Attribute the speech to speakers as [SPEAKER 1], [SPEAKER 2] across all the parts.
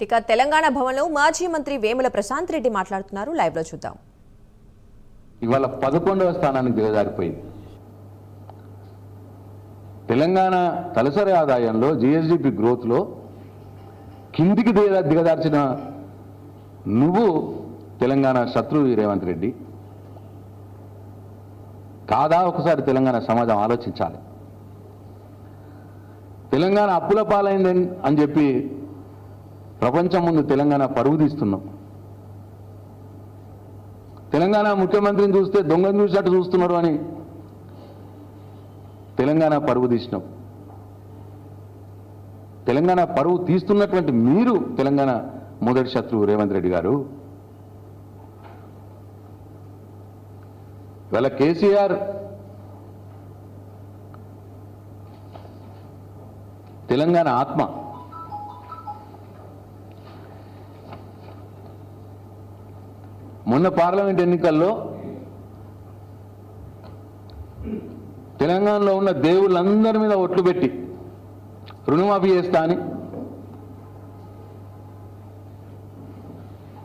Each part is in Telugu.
[SPEAKER 1] ఇక తెలంగాణ భవన్లో మాజీ మంత్రి వేముల ప్రశాంత్ రెడ్డి మాట్లాడుతున్నారు. లైవ్ లో చూద్దాం.
[SPEAKER 2] ఇవాళ 11వ స్థానానికి దిగజారిపోయింది. తెలంగాణ తలసరి ఆదాయంలో జీఎస్డీపీ గ్రోత్ లో కిందికి దిగజార్చిన నువ్వు తెలంగాణ శత్రువు రేవంత్ రెడ్డి కాదా? ఒకసారి తెలంగాణ సమాజం ఆలోచించాలి. తెలంగాణ అప్పుల పాలైందని అని చెప్పి ప్రపంచం ముందు తెలంగాణ పరువు తీస్తున్నాం. తెలంగాణ ముఖ్యమంత్రిని చూస్తే దొంగను చూసినట్టు చూస్తున్నారు అని తెలంగాణ పరువు తీసినాం. తెలంగాణ పరువు తీస్తున్నటువంటి మీరు తెలంగాణ మొదటి శత్రువు రేవంత్ రెడ్డి గారు. ఇవాళ కేసీఆర్ తెలంగాణ ఆత్మ. మొన్న పార్లమెంట్ ఎన్నికల్లో తెలంగాణలో ఉన్న దేవుళ్ళందరి మీద ఒట్లు పెట్టి రుణమాఫీ చేస్తా అని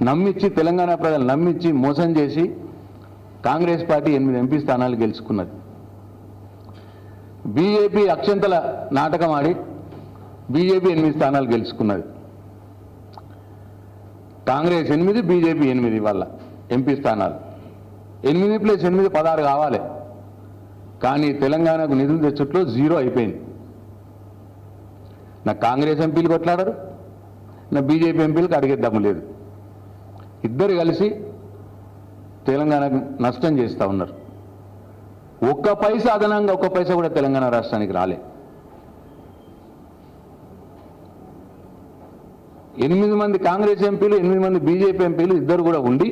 [SPEAKER 2] నమ్మించి తెలంగాణ ప్రజలు నమ్మించి మోసం చేసి కాంగ్రెస్ పార్టీ 8 ఎంపీ స్థానాలు గెలుచుకున్నది. బీజేపీ అక్షంతల నాటకం ఆడి బీజేపీ 8 స్థానాలు గెలుచుకున్నది. కాంగ్రెస్ 8, బీజేపీ 8 వల్ల ఎంపీ స్థానాలు 8 + 8 16 కావాలి. కానీ తెలంగాణకు నిధులు తెచ్చుట్లో 0 అయిపోయింది. నా కాంగ్రెస్ ఎంపీలు కొట్లాడారు, నా బీజేపీ ఎంపీలకు అడిగే దమ్ము లేదు. ఇద్దరు కలిసి తెలంగాణకు నష్టం చేస్తూ ఉన్నారు. ఒక్క పైసా అదనంగా ఒక్క పైసా కూడా తెలంగాణ రాష్ట్రానికి రాలే. 8 మంది కాంగ్రెస్ ఎంపీలు, 8 మంది బీజేపీ ఎంపీలు ఇద్దరు కూడా ఉండి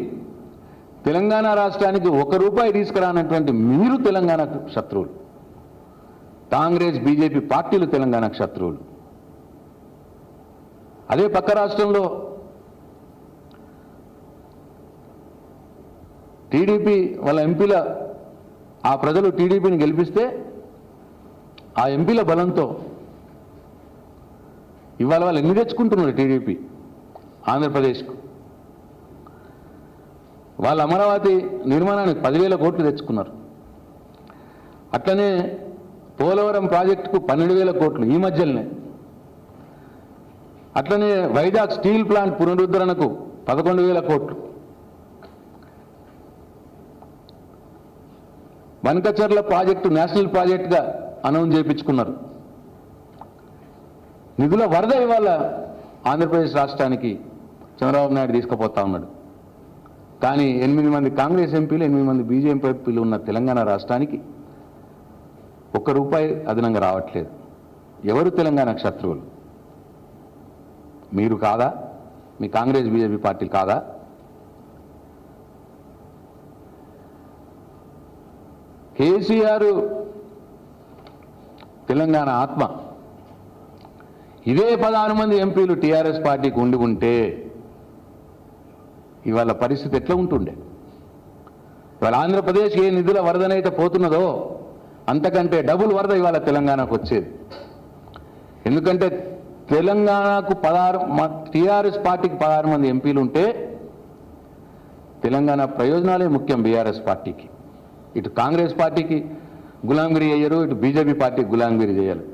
[SPEAKER 2] తెలంగాణ రాష్ట్రానికి ₹1 తీసుకురానటువంటి మీరు తెలంగాణకు శత్రువులు. కాంగ్రెస్ బీజేపీ పార్టీలు తెలంగాణకు శత్రువులు. అదే పక్క రాష్ట్రంలో టీడీపీ వాళ్ళ ఎంపీల ఆ ప్రజలు టీడీపీని గెలిపిస్తే ఆ ఎంపీల బలంతో ఇవాళ వాళ్ళు ఎన్ని తెచ్చుకుంటున్నారు టీడీపీ ఆంధ్రప్రదేశ్కు. వాళ్ళు అమరావతి నిర్మాణానికి 10,000 కోట్లు తెచ్చుకున్నారు. అట్లనే పోలవరం ప్రాజెక్టుకు 12,000 కోట్లు ఈ మధ్యలోనే. అట్లనే వైజాగ్ స్టీల్ ప్లాంట్ పునరుద్ధరణకు 11,000 కోట్లు. బనకచర్ల ప్రాజెక్టు నేషనల్ ప్రాజెక్టుగా అనౌన్స్ చేయించుకున్నారు. నిధుల వరద ఇవాళ ఆంధ్రప్రదేశ్ రాష్ట్రానికి చంద్రబాబు నాయుడు తీసుకుపోతా ఉన్నాడు. కానీ 8 మంది కాంగ్రెస్ ఎంపీలు, 8 మంది బీజేపీ ఎంపీలు ఉన్న తెలంగాణ రాష్ట్రానికి ₹1 అదనంగా రావట్లేదు. ఎవరు తెలంగాణకు శత్రువులు? మీరు కాదా? మీ కాంగ్రెస్ బీజేపీ పార్టీలు కాదా? కేసీఆర్ తెలంగాణ ఆత్మ. ఇదే 16 మంది ఎంపీలు టీఆర్ఎస్ పార్టీకి ఉంటే ఇవాళ పరిస్థితి ఎట్లా ఉంటుండే? ఇవాళ ఆంధ్రప్రదేశ్ ఏ నిధుల వరదనైతే పోతున్నదో అంతకంటే డబుల్ వరద ఇవాళ తెలంగాణకు వచ్చేది. ఎందుకంటే తెలంగాణకు టీఆర్ఎస్ పార్టీకి 16 మంది ఎంపీలు ఉంటే తెలంగాణ ప్రయోజనాలే ముఖ్యం బీఆర్ఎస్ పార్టీకి. ఇటు కాంగ్రెస్ పార్టీకి గులాంగిరి అయ్యారు, ఇటు బీజేపీ పార్టీకి గులాంగిరి చేయాలి.